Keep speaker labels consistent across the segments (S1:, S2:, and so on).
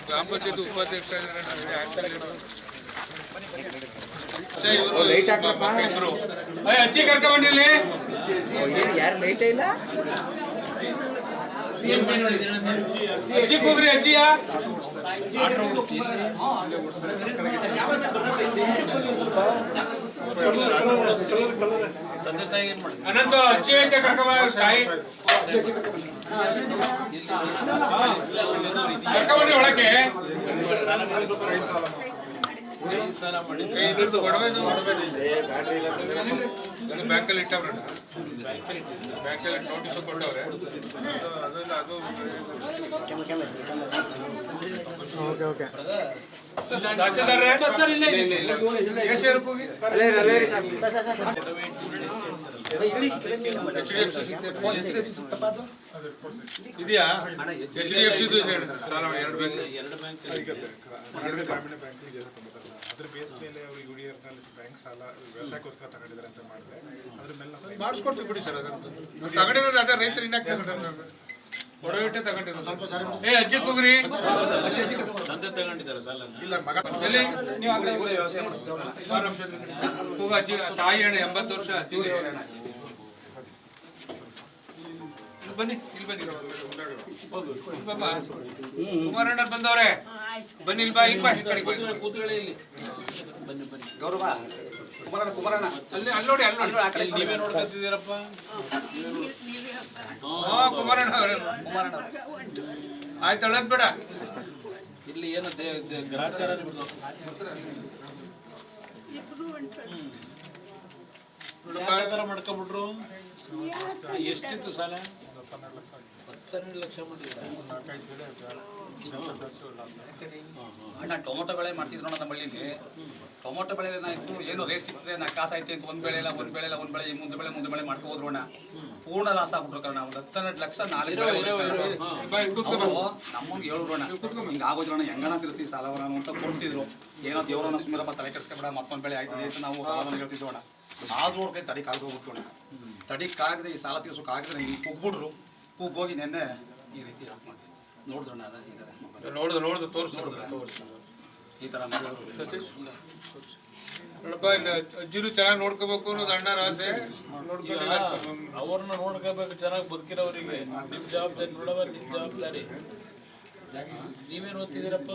S1: ಗ್ರಾಮ ಪಂಚಾಯತ್ ಉಪಾಧ್ಯಕ್ಷ ಅಜ್ಜಿ ಕರ್ಕೊಂಡ್ಬಂದಿಲ್ಲಿ
S2: ಯಾರು ಲೈಟ್ ಇಲ್ಲ
S1: ಅಜ್ಜಿ ಕೂಗ್ರಿ ಅಜ್ಜಿಯ ಅನಂತ ಅಜ್ಜಿ ಐತೆ ಕರ್ಕೊಂಬ ತಾಯಿ ಕರ್ಕೊಂಬನ್ನಿ ಒಳಗೆ ಇದ್ರದ್ದು ಒಡವೆದು ಬ್ಯಾಂಕಲ್ಲಿ ಇಟ್ಟವ್ರೆ ಬ್ಯಾಂಕಲ್ಲಿ ನೋಟಿಸು ಕೊಟ್ಟವ್ರೆ ಅದು ತಹಸೀಲ್ದಾರ್ರೆ ಇದೆಯಾ HDFC ಸಾಲ 2 ಬ್ಯಾಂಕ್ ಗ್ರಾಮೀಣ ಬ್ಯಾಂಕ್ ಅದ್ರ ಬೇಸ್ ಮೇಲೆ ಅವರು ಯುಡಿಎಫ್ನಲ್ಲಿ ಬ್ಯಾಂಕ್ ಸಾಲ ವ್ಯವಸಾಯಕ್ಕೋಸ್ಕರ ತಗೊಂಡಿದ್ದಾರೆ ಅಂತ ಮಾಡಿದ್ರೆ ಅದ್ರ ಮೇಲೆ ಮಾಡಿಸ್ಕೊಡ್ತೀವಿ ಬಿಡಿ ಸರ್. ಅದಂತೂ ತಗೊಂಡಿರೋದು ಅದೇ ರೈತರು ಇನ್ನಾಗ್ತದೆ ಹೊರಬಿಟ್ಟೆ ತಗೊಂಡಿರೋದು. ಅಜ್ಜಿ ಕೂಗ್ರಿ ತಂದೆ ತಗೊಂಡಿದ್ದಾರೆ ಸಾಲ ಇಲ್ಲ ಮಗ ಎಲ್ಲಿ ಕೂಗ ಅಜ್ಜಿ ತಾಯಿ ಅಣ್ಣ 80 ವರ್ಷ ಅಜ್ಜಿ ಬನ್ನಿ ಇಲ್ಲಿ ಬನ್ನಿ ಕುಮಾರಣ್ಣ ಬಂದವ್ರೆ ಬನ್ನಿ ಇಲ್ಲಿ ಬಾ ಹಿಂಗ್ ಬಾ ಕಡೆ ಕೂತ್ಕೊಳ್ಳಿ ಇಲ್ಲಿ ಬನ್ನಿ ಬನ್ನಿ ಗೌರವ ಕುಮಾರಣ್ಣ ಅಲ್ಲಿ ಅಲ್ಲಿ ನೋಡಿ ಅಲ್ಲಿ ನೀವೇ ನೋಡ್ಕೊತಿದ್ದೀರಪ್ಪ. ಕುಮಾರಣ್ಣ ಆಯ್ತು ಅಳದ್ ಬೇಡ ಇಲ್ಲಿ ಏನು ಗ್ರಾಚಾರ ಮಾಡ್ಕೊಂಡ್ಬಿಟ್ರು. ಎಷ್ಟಿತ್ತು ಸಾಲ? 12 ಲಕ್ಷ
S3: ಅಣ್ಣ ಟೊಮೊಟೊ ಬೆಳೆ ಮಾಡ್ತಿದ್ರು ನಮ್ಮ ಹಳ್ಳಿಲಿ. ಟೊಮೊಟೊ ಬೆಳೆ ಏನಾಯ್ತು, ಏನು ರೇಟ್ ಸಿಗ್ತದೆ ನಾ ಕಾಸು ಐತೆ ಅಂತ ಒಂದು ಬೆಳೆ ಮುಂದೆ ಬೆಳೆ ಮಾಡ್ಕೋದ್ರು ಅಣ್ಣ. ಪೂರ್ಣ ಲಾಸ್ ಆಗ್ಬಿಟ್ರು ಕಾರಣ. ಒಂದು 12 ಲಕ್ಷ 4 ನಮ್ಮಂಗೆ ಹೇಳಿದ್ರು ಅಣ್ಣ, ಹಿಂಗೆ ಆಗೋದ್ರು ಅಣ್ಣ, ಹೆಂಗಣ ತಿರ್ಸ್ತೀವಿ ಸಾಲವನ್ನ ಅಂತ ಕೊಡ್ತಿದ್ರು. ಏನೋ ದೇವ್ರನ್ನ ಸುಮ್ಮರಪ್ಪ ತಲೆ ಕೆಡಿಸ್ಕೊಬೇಡ, ಮತ್ತೊಂದು ಬೆಳೆ ಆಯ್ತದೆ ಅಂತ ನಾವು ಸಮಾಧಾನ ಹೇಳ್ತಿದ್ವು ಅಣ್ಣ. ಆದ್ರೂ ಅವ್ರ ಕೈ ತಡಿಕಾಗದೆ ಹೋಗ್ಬಿಟ್ಟು ಅಣ್ಣ. ತಡಿಕಾಗದೆ ಈ ಸಾಲ ತೀರ್ಸೋಕ್ಕಾಗದೆ ಹಿಂಗೆ ಕುಗ್ಬಿಟ್ರು. ಕುಗ್ಗೋಗಿ ನೆನ್ನೆ ಈ ರೀತಿ ಆತ್ಮಹತ್ಯೆ ನೋಡಿದ್ರಣ್ಣ.
S1: ನೋಡ್ದು ತೋರಿಸ್ ನೋಡಿದ್ರೆ
S3: ಈ ಥರ ಮಾಡಿದ್ರು.
S1: ನೋಡಪ್ಪ ಇಲ್ಲ ಅಜ್ಜಿರು ಚೆನ್ನಾಗಿ ನೋಡ್ಕೋಬೇಕು ಅನ್ನೋದು ಅಣ್ಣರ ಆಸೆ.
S4: ಅವ್ರನ್ನ ನೋಡ್ಕೋಬೇಕು, ಚೆನ್ನಾಗಿ ಬದುಕಿರೋರಿಗೆ. ನಿಮ್ಮ ಜವಾಬ್ದಾರಿ ನೋಡವ, ನಿಮ್ಮ ಜವಾಬ್ದಾರಿ. ನೀವೇನು ಓದ್ತಿದ್ದೀರಪ್ಪ?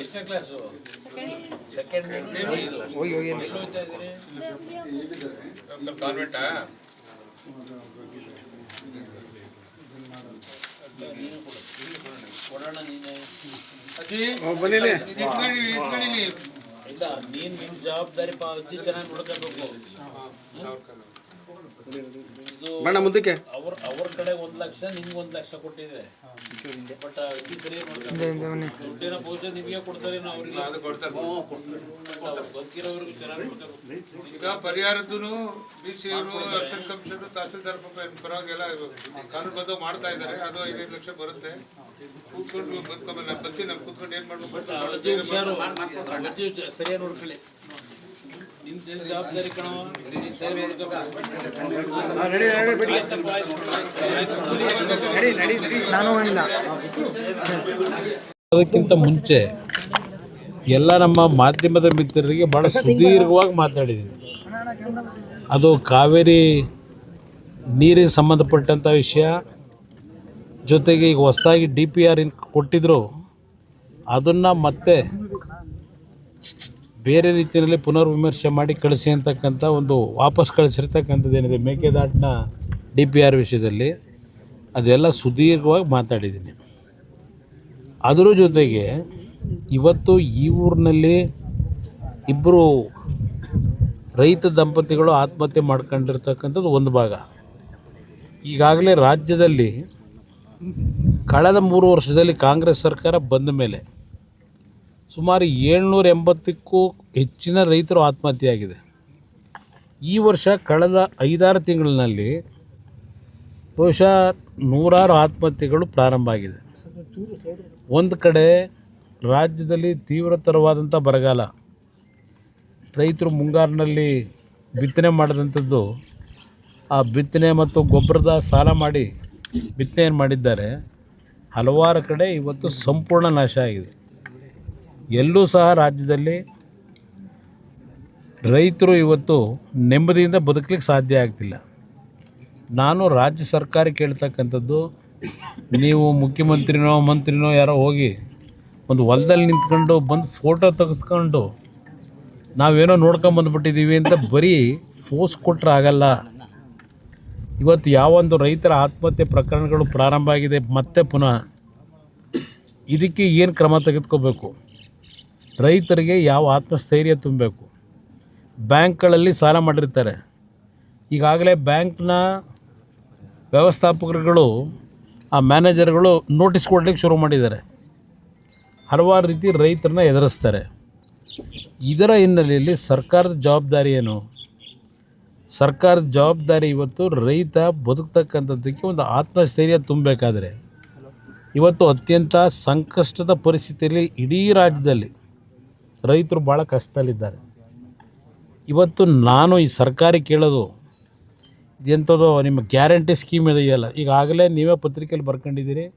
S4: ಎಷ್ಟನೇ ಕ್ಲಾಸು? ಸೆಕೆಂಡ್. ಎಲ್ಲಿ ಓದ್ತಾ ಇದ್ದೀರಿ?
S1: ಕಾನ್ವೆಂಟಾ?
S4: ಕೊಡೋಣ ನೀನೆ.
S1: ಅಜ್ಜಿ
S4: ಇಲ್ಲ, ನೀನ್ ನಿಮ್ ಜವಾಬ್ದಾರಿ ಅಜ್ಜಿ ಚೆನ್ನಾಗಿ ನೋಡ್ಕೋಬೇಕು.
S2: ಮುಂದಕ್ಕೆ
S4: ಅವ್ರ ಕಡೆ 1 ಲಕ್ಷ, ನಿಮ್ಗೆ 1 ಲಕ್ಷ ಕೊಟ್ಟಿದ್ರೆ. ಬಟ್ ಅಜ್ಜಿ ಸರಿ ದುಡ್ಡಿನ ಪೂಜೆ ನಿಮಗೆ ಕೊಡ್ತಾರೆ, ಅವ್ರಿಗೆ ಬದುಕಿರೋವ್ರಿಗೆ ಚೆನ್ನಾಗಿ ನೋಡ್ಕೋಬೇಕು.
S1: ಈಗ ಪರಿಹಾರದ್ದು BC ಅವರು ಅರ್ಷನ್ ಕಮಿಷನ್ ತಹಸೀಲ್ದಾರ್ ಪರವಾಗೆಲ್ಲ ಕಾನೂನು ಬದ್ಧ ಮಾಡ್ತಾ ಇದ್ದಾರೆ. ಅದು 5 ಲಕ್ಷ ಬರುತ್ತೆ. ಕೂತ್ಕೊಂಡು ಬದುಕೋಮೇಲೆ ನಾನು ಬರ್ತೀನಿ, ನಾನು ಕೂತ್ಕೊಂಡು ಏನ್ ಮಾಡ್ಬೇಕು
S4: ಸರಿಯಾಗಿ ನೋಡ್ಕೊಳ್ಳಿ. ನಿಮ್ ಜವಾಬ್ದಾರಿ ಕಣವ, ಸರಿ ಅದಕ್ಕಿಂತ ಮುಂಚೆ ಎಲ್ಲ ನಮ್ಮ ಮಾಧ್ಯಮದ ಮಿತ್ರರಿಗೆ ಭಾಳ ಸುದೀರ್ಘವಾಗಿ ಮಾತಾಡಿದ್ದೀನಿ. ಅದು ಕಾವೇರಿ ನೀರಿಗೆ ಸಂಬಂಧಪಟ್ಟಂಥ ವಿಷಯ, ಜೊತೆಗೆ ಈಗ ಹೊಸದಾಗಿ DPR ಕೊಟ್ಟಿದ್ರು ಅದನ್ನು ಮತ್ತೆ ಬೇರೆ ರೀತಿಯಲ್ಲಿ ಪುನರ್ವಿಮರ್ಶೆ ಮಾಡಿ ಕಳಿಸಿ ಅಂತಕ್ಕಂಥ ಒಂದು ವಾಪಸ್ ಕಳಿಸಿರ್ತಕ್ಕಂಥದ್ದೇನಿದೆ ಮೇಕೆದಾಟಿನ DPR ವಿಷಯದಲ್ಲಿ, ಅದೆಲ್ಲ ಸುದೀರ್ಘವಾಗಿ ಮಾತಾಡಿದ್ದೀನಿ. ಅದರ ಜೊತೆಗೆ ಇವತ್ತು ಈ ಊರಿನಲ್ಲಿ 2 ರೈತ ದಂಪತಿಗಳು ಆತ್ಮಹತ್ಯೆ ಮಾಡ್ಕೊಂಡಿರ್ತಕ್ಕಂಥದ್ದು ಒಂದು ಭಾಗ. ಈಗಾಗಲೇ ರಾಜ್ಯದಲ್ಲಿ ಕಳೆದ 3 ವರ್ಷದಲ್ಲಿ ಕಾಂಗ್ರೆಸ್ ಸರ್ಕಾರ ಬಂದ ಮೇಲೆ ಸುಮಾರು 780ಕ್ಕೂ ಹೆಚ್ಚಿನ ರೈತರು ಆತ್ಮಹತ್ಯೆಯಾಗಿದೆ. ಈ ವರ್ಷ ಕಳೆದ 5-6 ತಿಂಗಳಿನಲ್ಲಿ ಬಹುಶಃ 100 ಆತ್ಮಹತ್ಯೆಗಳು ಪ್ರಾರಂಭ ಆಗಿದೆ. ಒಂದು ಕಡೆ ರಾಜ್ಯದಲ್ಲಿ ತೀವ್ರತರವಾದಂಥ ಬರಗಾಲ, ರೈತರು ಮುಂಗಾರಿನಲ್ಲಿ ಬಿತ್ತನೆ ಮಾಡಿದಂಥದ್ದು, ಆ ಬಿತ್ತನೆ ಮತ್ತು ಗೊಬ್ಬರದ ಸಾಲ ಮಾಡಿ ಬಿತ್ತನೆಯನ್ನು ಮಾಡಿದ್ದಾರೆ. ಹಲವಾರು ಕಡೆ ಇವತ್ತು ಸಂಪೂರ್ಣ ನಾಶ ಆಗಿದೆ. ಎಲ್ಲೂ ಸಹ ರಾಜ್ಯದಲ್ಲಿ ರೈತರು ಇವತ್ತು ನೆಮ್ಮದಿಯಿಂದ ಬದುಕಲಿಕ್ಕೆ ಸಾಧ್ಯ ಆಗ್ತಿಲ್ಲ. ನಾನು ರಾಜ್ಯ ಸರ್ಕಾರ ಕೇಳ್ತಕ್ಕಂಥದ್ದು, ನೀವು ಮುಖ್ಯಮಂತ್ರಿನೋ ಮಂತ್ರಿನೋ ಯಾರೋ ಹೋಗಿ ಒಂದು ಹೊಲದಲ್ಲಿ ನಿಂತ್ಕೊಂಡು ಬಂದು ಫೋಟೋ ತೆಗೆಸ್ಕೊಂಡು ನಾವೇನೋ ನೋಡ್ಕೊಂಬಂದುಬಿಟ್ಟಿದ್ದೀವಿ ಅಂತ ಬರೀ ಫೋರ್ಸ್ ಕೊಟ್ಟರೆ ಆಗಲ್ಲ. ಇವತ್ತು ಯಾವೊಂದು ರೈತರ ಆತ್ಮಹತ್ಯೆ ಪ್ರಕರಣಗಳು ಪ್ರಾರಂಭ ಆಗಿದೆ ಮತ್ತೆ ಪುನಃ, ಇದಕ್ಕೆ ಏನು ಕ್ರಮ ತೆಗೆದುಕೋಬೇಕು? ರೈತರಿಗೆ ಯಾವ ಆತ್ಮಸ್ಥೈರ್ಯ ತುಂಬಬೇಕು? ಬ್ಯಾಂಕ್ಗಳಲ್ಲಿ ಸಾಲ ಮಾಡಿರ್ತಾರೆ. ಈಗಾಗಲೇ ಬ್ಯಾಂಕ್ನ ವ್ಯವಸ್ಥಾಪಕರುಗಳು, ಆ ಮ್ಯಾನೇಜರ್ಗಳು ನೋಟಿಸ್ ಕೊಡಲಿಕ್ಕೆ ಶುರು ಮಾಡಿದ್ದಾರೆ. ಹಲವಾರು ರೀತಿ ರೈತರನ್ನ ಎದುರಿಸ್ತಾರೆ. ಇದರ ಹಿನ್ನೆಲೆಯಲ್ಲಿ ಸರ್ಕಾರದ ಜವಾಬ್ದಾರಿ ಏನು? ಸರ್ಕಾರದ ಜವಾಬ್ದಾರಿ ಇವತ್ತು ರೈತ ಬದುಕ್ತಕ್ಕಂಥದ್ದಕ್ಕೆ ಒಂದು ಆತ್ಮಸ್ಥೈರ್ಯ ತುಂಬಬೇಕಾದ್ರೆ, ಇವತ್ತು ಅತ್ಯಂತ ಸಂಕಷ್ಟದ ಪರಿಸ್ಥಿತಿಯಲ್ಲಿ ಇಡೀ ರಾಜ್ಯದಲ್ಲಿ ರೈತರು ಭಾಳ ಕಷ್ಟದಲ್ಲಿದ್ದಾರೆ. ಇವತ್ತು ನಾನು ಈ ಸರ್ಕಾರ ಕೇಳೋದು, ಎಂಥದೋ ನಿಮ್ಮ ಗ್ಯಾರಂಟಿ ಸ್ಕೀಮ್ ಇದೆಯಲ್ಲ, ಈಗಾಗಲೇ ನೀವೇ ಪತ್ರಿಕೆಯಲ್ಲಿ ಬರ್ಕೊಂಡಿದ್ದೀರಿ,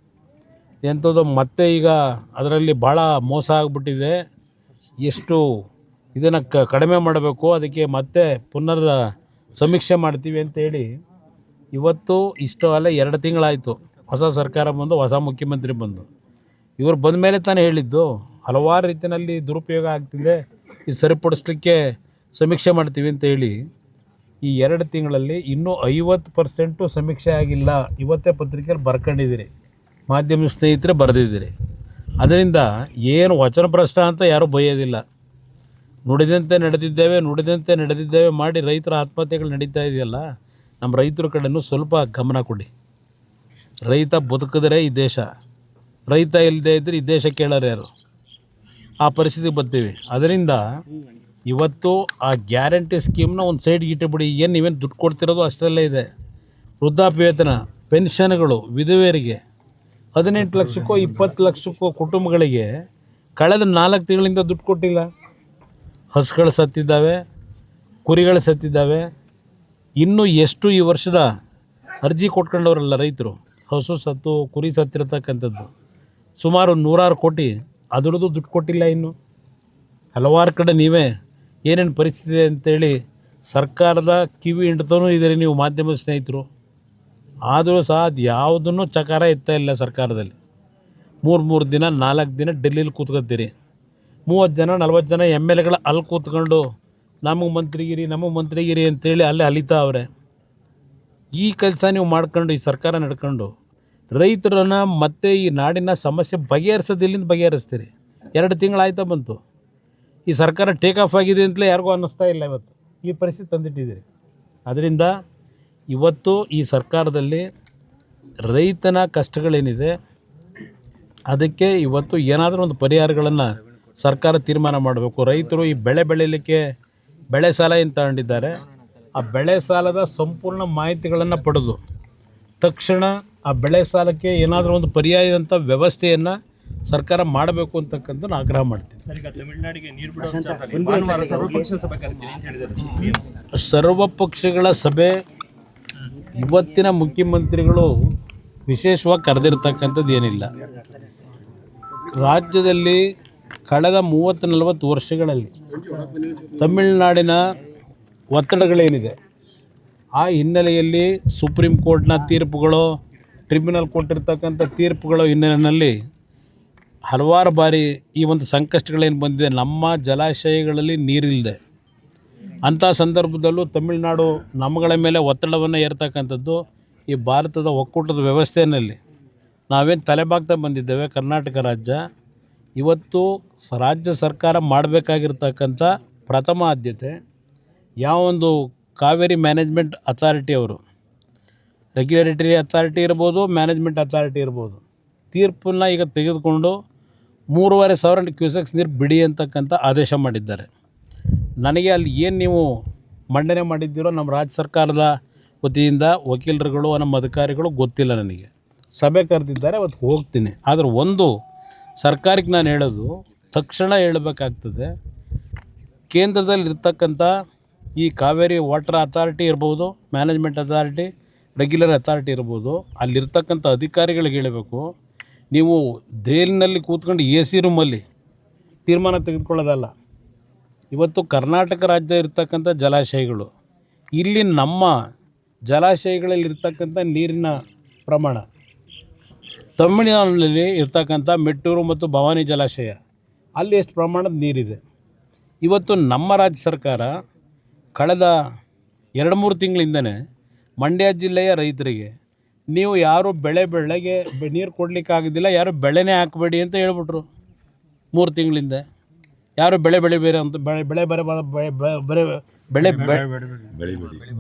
S4: ಎಂಥದೋ ಮತ್ತೆ ಈಗ ಅದರಲ್ಲಿ ಭಾಳ ಮೋಸ ಆಗಿಬಿಟ್ಟಿದೆ, ಎಷ್ಟು ಇದನ್ನು ಕಡಿಮೆ ಮಾಡಬೇಕು, ಅದಕ್ಕೆ ಮತ್ತೆ ಪುನರ್ ಸಮೀಕ್ಷೆ ಮಾಡ್ತೀವಿ ಅಂತೇಳಿ ಇವತ್ತು ಇಷ್ಟು ಅಲ್ಲ 2 ತಿಂಗಳಾಯಿತು ಹೊಸ ಸರ್ಕಾರ ಬಂದು, ಹೊಸ ಮುಖ್ಯಮಂತ್ರಿ ಬಂದು. ಇವರು ಬಂದ ಮೇಲೆ ತಾನೇ ಹೇಳಿದ್ದು ಹಲವಾರು ರೀತಿಯಲ್ಲಿ ದುರುಪಯೋಗ ಆಗ್ತಿದೆ, ಇದು ಸರಿಪಡಿಸ್ಲಿಕ್ಕೆ ಸಮೀಕ್ಷೆ ಮಾಡ್ತೀವಿ ಅಂತ ಹೇಳಿ. ಈ 2 ತಿಂಗಳಲ್ಲಿ ಇನ್ನೂ 50% ಸಮೀಕ್ಷೆ ಆಗಿಲ್ಲ. ಇವತ್ತೇ ಪತ್ರಿಕೆಯಲ್ಲಿ ಬರ್ಕೊಂಡಿದ್ದೀರಿ, ಮಾಧ್ಯಮ ಸ್ನೇಹಿತರೆ ಬರೆದಿದ್ದೀರಿ. ಅದರಿಂದ ಏನು ವಚನಭ್ರಷ್ಟ ಅಂತ ಯಾರೂ ಬೈಯೋದಿಲ್ಲ. ನುಡಿದಂತೆ ನಡೆದಿದ್ದೇವೆ ಮಾಡಿ ರೈತರ ಆತ್ಮಹತ್ಯೆಗಳು ನಡೀತಾ ಇದೆಯಲ್ಲ, ನಮ್ಮ ರೈತರ ಕಡೆನೂ ಸ್ವಲ್ಪ ಗಮನ ಕೊಡಿ. ರೈತ ಬದುಕಿದ್ರೆ ಈ ದೇಶ, ರೈತ ಇಲ್ಲದೆ ಇದ್ದರೆ ಈ ದೇಶ ಕೇಳೋರು ಯಾರು? ಆ ಪರಿಸ್ಥಿತಿಗೆ ಬರ್ತೀವಿ. ಅದರಿಂದ ಇವತ್ತು ಆ ಗ್ಯಾರಂಟಿ ಸ್ಕೀಮ್ನ ಒಂದು ಸೈಡ್ಗೆ ಇಟ್ಟುಬಿಡಿ. ಏನು ನೀವೇನು ದುಡ್ಡು ಕೊಡ್ತಿರೋದು ಅಷ್ಟರಲ್ಲೇ ಇದೆ. ವೃದ್ಧಾಪ್ಯ ವೇತನ, ಪೆನ್ಷನ್ಗಳು, ವಿಧವೆಯರಿಗೆ 18 ಲಕ್ಷಕ್ಕೋ 20 ಲಕ್ಷಕ್ಕೋ ಕುಟುಂಬಗಳಿಗೆ ಕಳೆದ 4 ತಿಂಗಳಿಂದ ದುಡ್ಡು ಕೊಟ್ಟಿಲ್ಲ. ಹಸುಗಳು ಸತ್ತಿದ್ದಾವೆ, ಕುರಿಗಳು ಸತ್ತಿದ್ದಾವೆ. ಇನ್ನೂ ಎಷ್ಟು ಈ ವರ್ಷದ ಅರ್ಜಿ ಕೊಟ್ಕೊಂಡವರಲ್ಲ ರೈತರು, ಹಸು ಸತ್ತು ಕುರಿ ಸತ್ತಿರತಕ್ಕಂಥದ್ದು ಸುಮಾರು 106 ಕೋಟಿ, ಅದರದ್ದು ದುಡ್ಡು ಕೊಟ್ಟಿಲ್ಲ. ಇನ್ನು ಹಲವಾರು ಕಡೆ ನೀವೇ ಏನೇನು ಪರಿಸ್ಥಿತಿ ಅಂತೇಳಿ ಸರ್ಕಾರದ ಕಿವಿ ಹಿಂಡ್ತಾನೂ ಇದ್ದೀರಿ ನೀವು ಮಾಧ್ಯಮ ಸ್ನೇಹಿತರು. ಆದರೂ ಸಹ ಅದು ಯಾವುದನ್ನು ಚಕಾರ ಎತ್ತಾ ಇಲ್ಲ ಸರ್ಕಾರದಲ್ಲಿ. 3 ದಿನ 4 ದಿನ ಡೆಲ್ಲೀಲಿ ಕೂತ್ಕೊತೀರಿ. 30 ಜನ 40 ಜನ MLAಗಳ ಅಲ್ಲಿ ಕೂತ್ಕೊಂಡು ನಮಗೆ ಮಂತ್ರಿಗಿರಿ ಅಂತೇಳಿ ಅಲ್ಲೇ ಅಲಿತಾ ಅವ್ರೆ. ಈ ಕೆಲಸ ನೀವು ಮಾಡ್ಕೊಂಡು, ಈ ಸರ್ಕಾರ ನಡ್ಕೊಂಡು ರೈತರನ್ನು ಮತ್ತೆ ಈ ನಾಡಿನ ಸಮಸ್ಯೆ ಬಗೆಹರಿಸೋದಿಲ್ಲಿಂದ ಬಗೆಹರಿಸ್ತೀರಿ. 2 ತಿಂಗಳಾಯ್ತಾ ಬಂತು. ಈ ಸರ್ಕಾರ ಟೇಕ್ ಆಫ್ ಆಗಿದೆ ಅಂತಲೇ ಯಾರಿಗೂ ಅನ್ನಿಸ್ತಾ ಇಲ್ಲ. ಇವತ್ತು ಈ ಪರಿಸ್ಥಿತಿ ತಂದಿಟ್ಟಿದ್ದೀರಿ. ಅದರಿಂದ ಇವತ್ತು ಈ ಸರ್ಕಾರದಲ್ಲಿ ರೈತನ ಕಷ್ಟಗಳೇನಿದೆ ಅದಕ್ಕೆ ಇವತ್ತು ಏನಾದರೂ ಒಂದು ಪರಿಹಾರಗಳನ್ನು ಸರ್ಕಾರ ತೀರ್ಮಾನ ಮಾಡಬೇಕು. ರೈತರು ಈ ಬೆಳೆ ಬೆಳೀಲಿಕ್ಕೆ ಬೆಳೆ ಸಾಲ ಏನು ತಗೊಂಡಿದ್ದಾರೆ, ಆ ಬೆಳೆ ಸಾಲದ ಸಂಪೂರ್ಣ ಮಾಹಿತಿಗಳನ್ನು ಪಡೆದು ತಕ್ಷಣ ಆ ಬೆಳೆ ಸಾಲಕ್ಕೆ ಏನಾದರೂ ಒಂದು ಪರ್ಯಾಯದಂಥ ವ್ಯವಸ್ಥೆಯನ್ನು ಸರ್ಕಾರ ಮಾಡಬೇಕು ಅಂತಕ್ಕಂಥ ಆಗ್ರಹ ಮಾಡ್ತೀನಿ. ಸರ್ವ ಪಕ್ಷಗಳ ಸಭೆ ಇವತ್ತಿನ ಮುಖ್ಯಮಂತ್ರಿಗಳು ವಿಶೇಷವಾಗಿ ಕರೆದಿರ್ತಕ್ಕಂಥದ್ದು ಏನಿಲ್ಲ. ರಾಜ್ಯದಲ್ಲಿ ಕಳೆದ 30-40 ವರ್ಷಗಳಲ್ಲಿ ತಮಿಳುನಾಡಿನ ಒತ್ತಡಗಳೇನಿದೆ, ಆ ಹಿನ್ನೆಲೆಯಲ್ಲಿ ಸುಪ್ರೀಂ ಕೋರ್ಟ್ನ ತೀರ್ಪುಗಳು, ಟ್ರಿಬ್ಯುನಲ್ ಕೊಟ್ಟಿರ್ತಕ್ಕಂಥ ತೀರ್ಪುಗಳ ಹಿನ್ನೆಲೆಯಲ್ಲಿ ಹಲವಾರು ಬಾರಿ ಈ ಒಂದು ಸಂಕಷ್ಟಗಳೇನು ಬಂದಿದೆ, ನಮ್ಮ ಜಲಾಶಯಗಳಲ್ಲಿ ನೀರಿಲ್ಲದೆ ಅಂಥ ಸಂದರ್ಭದಲ್ಲೂ ತಮಿಳುನಾಡು ನಮ್ಮಗಳ ಮೇಲೆ ಒತ್ತಡವನ್ನು ಏರ್ತಕ್ಕಂಥದ್ದು ಈ ಭಾರತದ ಒಕ್ಕೂಟದ ವ್ಯವಸ್ಥೆಯಲ್ಲಿ ನಾವೇನು ತಲೆಬಾಗ್ತಾ ಬಂದಿದ್ದೇವೆ. ಕರ್ನಾಟಕ ರಾಜ್ಯ ಇವತ್ತು ರಾಜ್ಯ ಸರ್ಕಾರ ಮಾಡಬೇಕಾಗಿರ್ತಕ್ಕಂಥ ಪ್ರಥಮ ಆದ್ಯತೆ ಯಾವೊಂದು ಕಾವೇರಿ ಮ್ಯಾನೇಜ್ಮೆಂಟ್ ಅಥಾರಿಟಿ ಅವರು, ರೆಗ್ಯುಲೇಟರಿ ಅಥಾರಿಟಿ ಇರ್ಬೋದು, ಮ್ಯಾನೇಜ್ಮೆಂಟ್ ಅಥಾರಿಟಿ ಇರ್ಬೋದು, ತೀರ್ಪನ್ನು ಈಗ ತೆಗೆದುಕೊಂಡು 3,500 ಕ್ಯೂಸೆಕ್ಸ್ ನೀರು ಬಿಡಿ ಅಂತಕ್ಕಂಥ ಆದೇಶ ಮಾಡಿದ್ದಾರೆ. ನನಗೆ ಅಲ್ಲಿ ಏನು ನೀವು ಮಂಡನೆ ಮಾಡಿದ್ದೀರೋ ನಮ್ಮ ರಾಜ್ಯ ಸರ್ಕಾರದ ವತಿಯಿಂದ ವಕೀಲರುಗಳು, ನಮ್ಮ ಅಧಿಕಾರಿಗಳು ಗೊತ್ತಿಲ್ಲ. ನನಗೆ ಸಭೆ ಕರೆದಿದ್ದಾರೆ, ಅವತ್ತು ಹೋಗ್ತೀನಿ. ಆದರೆ ಒಂದು ಸರ್ಕಾರಕ್ಕೆ ನಾನು ಹೇಳೋದು, ತಕ್ಷಣ ಹೇಳಬೇಕಾಗ್ತದೆ, ಕೇಂದ್ರದಲ್ಲಿರ್ತಕ್ಕಂಥ ಈ ಕಾವೇರಿ ವಾಟರ್ ಅಥಾರಿಟಿ ಇರ್ಬೋದು, ಮ್ಯಾನೇಜ್ಮೆಂಟ್ ಅಥಾರಿಟಿ, ರೆಗ್ಯುಲರ್ ಅಥಾರಿಟಿ ಇರ್ಬೋದು, ಅಲ್ಲಿರ್ತಕ್ಕಂಥ ಅಧಿಕಾರಿಗಳಿಗೆ ಹೇಳಬೇಕು, ನೀವು ದೆಹಲಿನಲ್ಲಿ ಕೂತ್ಕೊಂಡು ಎ ಸಿ ರೂಮಲ್ಲಿ ತೀರ್ಮಾನ ತೆಗೆದುಕೊಳ್ಳೋದಲ್ಲ. ಇವತ್ತು ಕರ್ನಾಟಕ ರಾಜ್ಯ ಇರ್ತಕ್ಕಂಥ ಜಲಾಶಯಗಳು, ಇಲ್ಲಿ ನಮ್ಮ ಜಲಾಶಯಗಳಲ್ಲಿರ್ತಕ್ಕಂಥ ನೀರಿನ ಪ್ರಮಾಣ, ತಮಿಳುನಾಡಿನಲ್ಲಿ ಇರ್ತಕ್ಕಂಥ ಮೆಟ್ಟೂರು ಮತ್ತು ಭವಾನಿ ಜಲಾಶಯ ಅಲ್ಲಿ ಎಷ್ಟು ಪ್ರಮಾಣದ ನೀರಿದೆ. ಇವತ್ತು ನಮ್ಮ ರಾಜ್ಯ ಸರ್ಕಾರ ಕಳೆದ 2-3 ತಿಂಗಳಿಂದನೇ ಮಂಡ್ಯ ಜಿಲ್ಲೆಯ ರೈತರಿಗೆ ನೀವು ಯಾರು ಬೆಳೆಗೆ ನೀರು ಕೊಡಲಿಕ್ಕಾಗೋದಿಲ್ಲ, ಯಾರು ಬೆಳೆನೇ ಹಾಕಬೇಡಿ ಅಂತ ಹೇಳ್ಬಿಟ್ರು. 3 ತಿಂಗಳಿಂದ ಯಾರು ಬೆಳೆಬೇರೆ ಅಂತ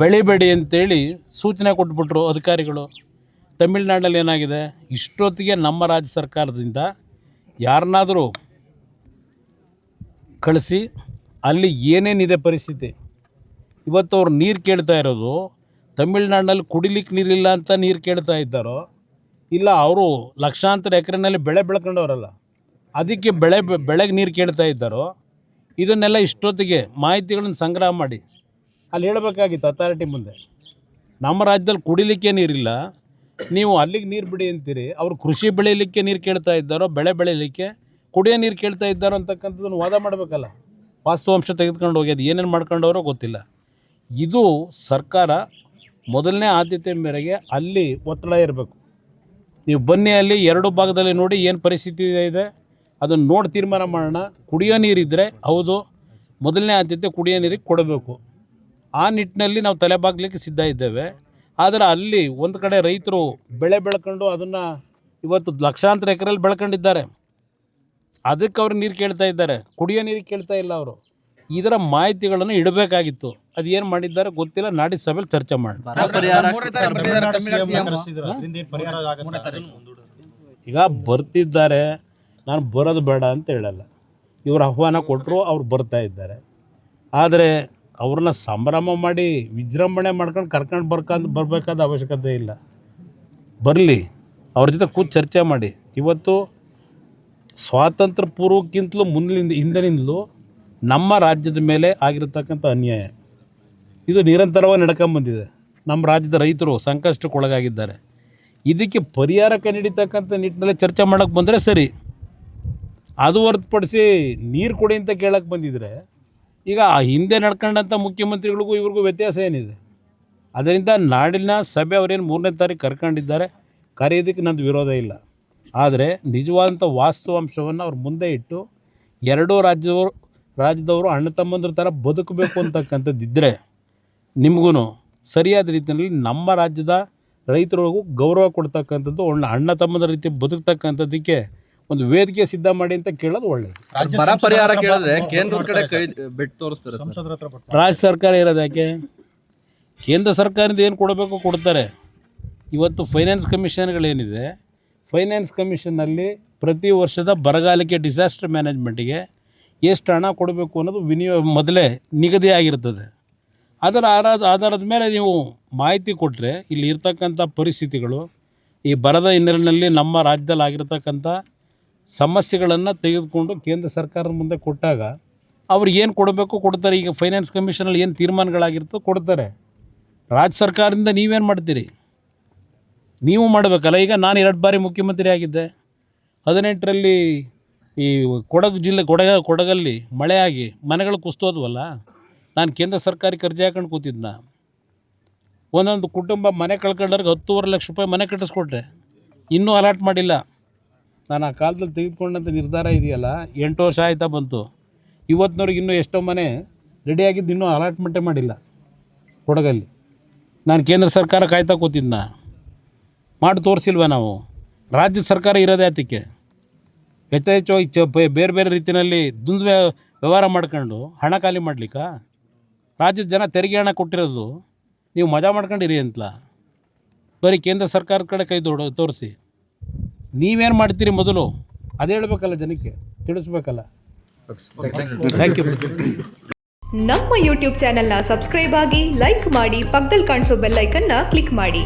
S4: ಬೆಳಿಬೇಡಿ ಅಂತೇಳಿ ಸೂಚನೆ ಕೊಟ್ಬಿಟ್ರು ಅಧಿಕಾರಿಗಳು. ತಮಿಳ್ನಾಡಲ್ಲಿ ಏನಾಗಿದೆ, ಇಷ್ಟೊತ್ತಿಗೆ ನಮ್ಮ ರಾಜ್ಯ ಸರ್ಕಾರದಿಂದ ಯಾರನ್ನಾದರೂ ಕಳಿಸಿ ಅಲ್ಲಿ ಏನೇನಿದೆ ಪರಿಸ್ಥಿತಿ. ಇವತ್ತು ಅವ್ರು ನೀರು ಕೇಳ್ತಾ ಇರೋದು ತಮಿಳ್ನಾಡಿನಲ್ಲಿ ಕುಡಿಲಿಕ್ಕೆ ನೀರಿಲ್ಲ ಅಂತ ನೀರು ಕೇಳ್ತಾ ಇದ್ದಾರೋ, ಇಲ್ಲ ಅವರು ಲಕ್ಷಾಂತರ ಎಕರೆನಲ್ಲಿ ಬೆಳೆ ಬೆಳ್ಕೊಂಡವರಲ್ಲ ಅದಕ್ಕೆ ಬೆಳೆಗೆ ನೀರು ಕೇಳ್ತಾ ಇದ್ದಾರೋ, ಇದನ್ನೆಲ್ಲ ಇಷ್ಟೊತ್ತಿಗೆ ಮಾಹಿತಿಗಳನ್ನು ಸಂಗ್ರಹ ಮಾಡಿ ಅಲ್ಲಿ ಹೇಳಬೇಕಾಗಿತ್ತು ಅಥಾರಿಟಿ ಮುಂದೆ. ನಮ್ಮ ರಾಜ್ಯದಲ್ಲಿ ಕುಡಿಲಿಕ್ಕೆ ನೀರಿಲ್ಲ, ನೀವು ಅಲ್ಲಿಗೆ ನೀರು ಬಿಡಿ ಅಂತೀರಿ. ಅವರು ಕೃಷಿ ಬೆಳೀಲಿಕ್ಕೆ ನೀರು ಕೇಳ್ತಾ ಇದ್ದಾರೋ, ಬೆಳೆ ಬೆಳೀಲಿಕ್ಕೆ ಕುಡಿಯೋ ನೀರು ಕೇಳ್ತಾ ಇದ್ದಾರೋ ಅಂತಕ್ಕಂಥದ್ದನ್ನು ವಾದ ಮಾಡಬೇಕಲ್ಲ. ವಾಸ್ತವಾಂಶ ತೆಗೆದುಕೊಂಡು ಹೋಗಿ ಅದು ಏನೇನು ಮಾಡ್ಕೊಂಡವರೋ ಗೊತ್ತಿಲ್ಲ. ಇದು ಸರ್ಕಾರ ಮೊದಲನೇ ಆದ್ಯತೆ ಮೇರೆಗೆ ಅಲ್ಲಿ ಒತ್ತಡ ಇರಬೇಕು. ನೀವು ಬನ್ನಿ ಅಲ್ಲಿ 2 ಭಾಗದಲ್ಲಿ ನೋಡಿ ಏನು ಪರಿಸ್ಥಿತಿ ಇದೆ ಅದನ್ನು ನೋಡಿ ತೀರ್ಮಾನ ಮಾಡೋಣ. ಕುಡಿಯೋ ನೀರಿದ್ದರೆ ಹೌದು, ಮೊದಲನೇ ಆದ್ಯತೆ ಕುಡಿಯೋ ನೀರಿಗೆ ಕೊಡಬೇಕು. ಆ ನಿಟ್ಟಿನಲ್ಲಿ ನಾವು ತಲೆಬಾಗಲಿಕ್ಕೆ ಸಿದ್ಧ ಇದ್ದೇವೆ. ಆದರೆ ಅಲ್ಲಿ ಒಂದು ಕಡೆ ರೈತರು ಬೆಳೆ ಬೆಳ್ಕೊಂಡು ಅದನ್ನು ಇವತ್ತು ಲಕ್ಷಾಂತರ ಎಕರೆಯಲ್ಲಿ ಬೆಳ್ಕೊಂಡಿದ್ದಾರೆ, ಅದಕ್ಕೆ ಅವ್ರು ನೀರು ಕೇಳ್ತಾ ಇದ್ದಾರೆ, ಕುಡಿಯೋ ನೀರಿಗೆ ಕೇಳ್ತಾ ಇಲ್ಲ ಅವರು. ಇದರ ಮಾಹಿತಿಗಳನ್ನು ಇಡಬೇಕಾಗಿತ್ತು. ಅದು ಏನು ಮಾಡಿದ್ದಾರೆ ಗೊತ್ತಿಲ್ಲ. ನಾಡಿದ್ದು ಸಭೆಯಲ್ಲಿ ಚರ್ಚೆ ಮಾಡೋಣ. ಈಗ ಬರ್ತಿದ್ದಾರೆ, ನಾನು ಬರೋದು ಬೇಡ ಅಂತ ಹೇಳಲ್ಲ. ಇವರು ಆಹ್ವಾನ ಕೊಟ್ಟರು, ಅವ್ರು ಬರ್ತಾ ಇದ್ದಾರೆ. ಆದರೆ ಅವ್ರನ್ನ ಸಂಭ್ರಮ ಮಾಡಿ ವಿಜೃಂಭಣೆ ಮಾಡ್ಕೊಂಡು ಕರ್ಕೊಂಡು ಬರಬೇಕಾದ ಅವಶ್ಯಕತೆ ಇಲ್ಲ. ಬರಲಿ, ಅವ್ರ ಜೊತೆ ಕೂತು ಚರ್ಚೆ ಮಾಡಿ. ಇವತ್ತು ಸ್ವಾತಂತ್ರ್ಯ ಪೂರ್ವಕ್ಕಿಂತಲೂ ಹಿಂದಿನಿಂದಲೂ ನಮ್ಮ ರಾಜ್ಯದ ಮೇಲೆ ಆಗಿರತಕ್ಕಂಥ ಅನ್ಯಾಯ ಇದು ನಿರಂತರವಾಗಿ ನಡ್ಕೊಂಬಂದಿದೆ. ನಮ್ಮ ರಾಜ್ಯದ ರೈತರು ಸಂಕಷ್ಟಕ್ಕೊಳಗಾಗಿದ್ದಾರೆ. ಇದಕ್ಕೆ ಪರಿಹಾರ ಕಂಡುಹಿಡಿತಕ್ಕಂಥ ನಿಟ್ಟಿನಲ್ಲಿ ಚರ್ಚೆ ಮಾಡೋಕ್ಕೆ ಬಂದರೆ ಸರಿ. ಅದು ಹೊರತುಪಡಿಸಿ ನೀರು ಕೊಡಿ ಅಂತ ಕೇಳಕ್ಕೆ ಬಂದಿದ್ದರೆ, ಈಗ ಹಿಂದೆ ನಡ್ಕೊಂಡಂಥ ಮುಖ್ಯಮಂತ್ರಿಗಳಿಗೂ ಇವ್ರಿಗೂ ವ್ಯತ್ಯಾಸ ಏನಿದೆ? ಅದರಿಂದ ನಾಡಿನ ಸಭೆ ಅವರೇನು 3ನೇ ತಾರೀಕು ಕರ್ಕೊಂಡಿದ್ದಾರೆ, ಕರೆಯೋದಕ್ಕೆ ನಂದು ವಿರೋಧ ಇಲ್ಲ. ಆದರೆ ನಿಜವಾದಂಥ ವಾಸ್ತವಾಂಶವನ್ನು ಅವ್ರ ಮುಂದೆ ಇಟ್ಟು 2 ರಾಜ್ಯದವರು ಅಣ್ಣ ತಮ್ಮಂದ್ರ ಥರ ಬದುಕಬೇಕು ಅಂತಕ್ಕಂಥದ್ದಿದ್ದರೆ ನಿಮಗೂ ಸರಿಯಾದ ರೀತಿಯಲ್ಲಿ ನಮ್ಮ ರಾಜ್ಯದ ರೈತರಿಗೂ ಗೌರವ ಕೊಡ್ತಕ್ಕಂಥದ್ದು, ಅಣ್ಣ ತಮ್ಮಂದ್ರ ರೀತಿ ಬದುಕ್ತಕ್ಕಂಥದ್ದಕ್ಕೆ ಒಂದು ವೇದಿಕೆ ಸಿದ್ಧ ಮಾಡಿ ಅಂತ ಕೇಳೋದು ಒಳ್ಳೆಯದು.
S5: ಬರ ಪರಿಹಾರ ಕೇಳಿದ್ರೆ ಕೇಂದ್ರದ ಕಡೆ ಕೈ ಬಿಟ್ಟು ತೋರಿಸ್ತಾರೆ.
S4: ರಾಜ್ಯ ಸರ್ಕಾರ ಇರೋದು ಯಾಕೆ? ಕೇಂದ್ರ ಸರ್ಕಾರದಿಂದ ಏನು ಕೊಡಬೇಕು ಕೊಡ್ತಾರೆ. ಇವತ್ತು ಫೈನಾನ್ಸ್ ಕಮಿಷನ್ಗಳೇನಿದೆ, ಫೈನಾನ್ಸ್ ಕಮಿಷನ್ನಲ್ಲಿ ಪ್ರತಿ ವರ್ಷದ ಬರಗಾಲಕ್ಕೆ ಡಿಸಾಸ್ಟರ್ ಮ್ಯಾನೇಜ್ಮೆಂಟಿಗೆ ಎಷ್ಟು ಹಣ ಕೊಡಬೇಕು ಅನ್ನೋದು ಮೊದಲೇ ನಿಗದಿ ಆಗಿರ್ತದೆ. ಅದರ ಆಧಾರದ ಮೇಲೆ ನೀವು ಮಾಹಿತಿ ಕೊಟ್ಟರೆ ಇಲ್ಲಿ ಇರ್ತಕ್ಕಂಥ ಪರಿಸ್ಥಿತಿಗಳು, ಈ ಬರದ ಹಿನ್ನೆಲೆಯಲ್ಲಿ ನಮ್ಮ ರಾಜ್ಯದಲ್ಲಿ ಆಗಿರ್ತಕ್ಕಂಥ ಸಮಸ್ಯೆಗಳನ್ನು ತೆಗೆದುಕೊಂಡು ಕೇಂದ್ರ ಸರ್ಕಾರದ ಮುಂದೆ ಕೊಟ್ಟಾಗ ಅವ್ರು ಏನು ಕೊಡಬೇಕು ಕೊಡ್ತಾರೆ. ಈಗ ಫೈನಾನ್ಸ್ ಕಮಿಷನಲ್ಲಿ ಏನು ತೀರ್ಮಾನಗಳಾಗಿರ್ತೋ ಕೊಡ್ತಾರೆ. ರಾಜ್ಯ ಸರ್ಕಾರದಿಂದ ನೀವೇನು ಮಾಡ್ತೀರಿ? ನೀವು ಮಾಡಬೇಕಲ್ಲ. ಈಗ ನಾನು 2 ಬಾರಿ ಮುಖ್ಯಮಂತ್ರಿ ಆಗಿದ್ದೆ. 18ರಲ್ಲಿ ಈ ಕೊಡಗಲ್ಲಿ ಮಳೆಯಾಗಿ ಮನೆಗಳು ಕುಸ್ತೋದ್ವಲ್ಲ, ನಾನು ಕೇಂದ್ರ ಸರ್ಕಾರಕ್ಕೆ ಅರ್ಜಿ ಹಾಕೊಂಡು ಕೂತಿದ್ನ. ಒಂದೊಂದು ಕುಟುಂಬ ಮನೆ ಕಳ್ಕೊಂಡವ್ರಿಗೆ 10.5 ಲಕ್ಷ ರೂಪಾಯಿ ಮನೆ ಕಟ್ಟಿಸ್ಕೊಟ್ರೆ, ಇನ್ನೂ ಅಲಾಟ್ ಮಾಡಿಲ್ಲ. ನಾನು ಆ ಕಾಲದಲ್ಲಿ ತೆಗೆದುಕೊಂಡಂಥ ನಿರ್ಧಾರ ಇದೆಯಲ್ಲ, 8 ವರ್ಷ ಆಯ್ತಾ ಬಂತು. ಇವತ್ತಿನವ್ರಿಗೆ ಇನ್ನೂ ಎಷ್ಟೋ ಮನೆ ರೆಡಿಯಾಗಿದ್ದು ಇನ್ನೂ ಅಲಾಟ್ಮೆಂಟೇ ಮಾಡಿಲ್ಲ ಕೊಡಗಲ್ಲಿ. ನಾನು ಕೇಂದ್ರ ಸರ್ಕಾರ ಕಾಯ್ತಾ ಕೂತಿದ್ನ, ಮಾಡಿ ತೋರಿಸಿಲ್ವ ನಾವು? ರಾಜ್ಯ ಸರ್ಕಾರ ಇರೋದೇ ಅದಕ್ಕೆ ಯಥೇಚ್ಛವಾಗಿ ಬೇರೆ ಬೇರೆ ರೀತಿಯಲ್ಲಿ ವ್ಯವಹಾರ ಮಾಡ್ಕೊಂಡು ಹಣ ಖಾಲಿ ಮಾಡ್ಲಿಕ್ಕೆ ರಾಜ್ಯದ ಜನ ತೆರಿಗೆ ಹಣ ಕೊಟ್ಟಿರೋದು ನೀವು ಮಜಾ ಮಾಡ್ಕೊಂಡಿರಿ ಅಂತಲ್ಲ. ಬರೀ ಕೇಂದ್ರ ಸರ್ಕಾರದ ಕಡೆ ಕೈ ತೋರಿಸಿ ನೀವೇನು ಮಾಡ್ತೀರಿ ಮೊದಲು ಅದೇ ಹೇಳಬೇಕಲ್ಲ, ಜನಕ್ಕೆ ತಿಳಿಸ್ಬೇಕಲ್ಲ. Thank you.
S6: ನಮ್ಮ ಯೂಟ್ಯೂಬ್ ಚಾನೆಲ್ನ ಸಬ್ಸ್ಕ್ರೈಬ್ ಆಗಿ, ಲೈಕ್ ಮಾಡಿ, ಪಕ್ಕದಲ್ಲಿ ಕಾಣಿಸೋ ಬೆಲ್ ಐಕನ್ನ ಕ್ಲಿಕ್ ಮಾಡಿ.